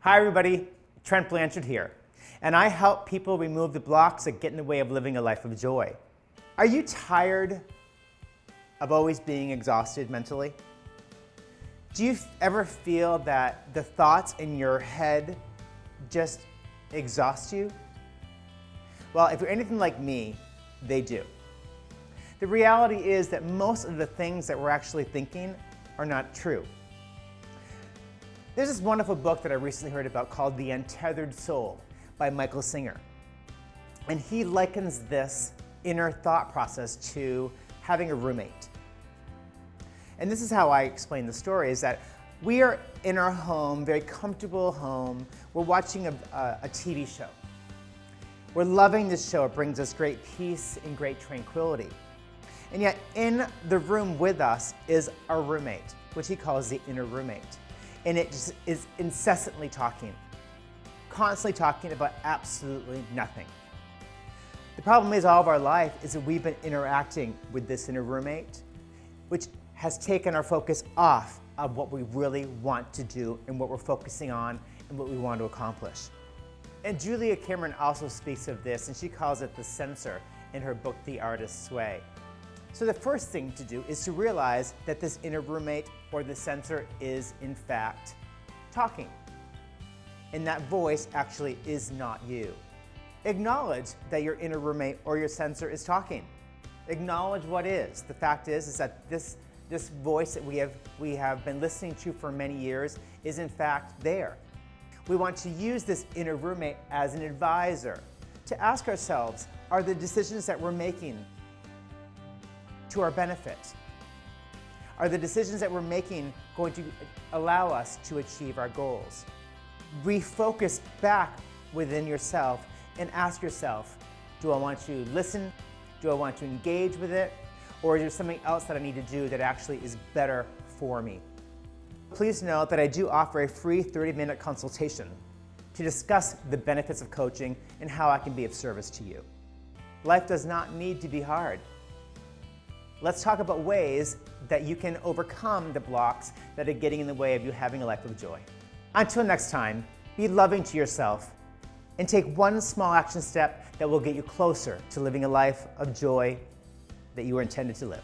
Hi everybody, Trent Blanchard here, and I help people remove the blocks that get in the way of living a life of joy. Are you tired of always being exhausted mentally? Do you ever feel that the thoughts in your head just exhaust you? Well, if you're anything like me, they do. The reality is that most of the things that we're actually thinking are not true. There's this wonderful book that I recently heard about called The Untethered Soul by Michael Singer. And he likens this inner thought process to having a roommate. And this is how I explain the story, is that we are in our home, very comfortable home. We're watching a TV show. We're loving this show. It brings us great peace and great tranquility. And yet in the room with us is our roommate, which he calls the inner roommate. And it just is incessantly talking, constantly talking about absolutely nothing. The problem is all of our life is that we've been interacting with this inner roommate, which has taken our focus off of what we really want to do and what we're focusing on and what we want to accomplish. And Julia Cameron also speaks of this, and she calls it the censor in her book, The Artist's Way. So the first thing to do is to realize that this inner roommate or the censor is in fact talking. And that voice actually is not you. Acknowledge that your inner roommate or your censor is talking. Acknowledge what is. The fact is that this voice that we have been listening to for many years is in fact there. We want to use this inner roommate as an advisor to ask ourselves, are the decisions that we're making to our benefit? Are the decisions that we're making going to allow us to achieve our goals? Refocus back within yourself and ask yourself, do I want to listen? Do I want to engage with it? Or is there something else that I need to do that actually is better for me? Please note that I do offer a free 30-minute consultation to discuss the benefits of coaching and how I can be of service to you. Life does not need to be hard. Let's talk about ways that you can overcome the blocks that are getting in the way of you having a life of joy. Until next time, be loving to yourself and take one small action step that will get you closer to living a life of joy that you were intended to live.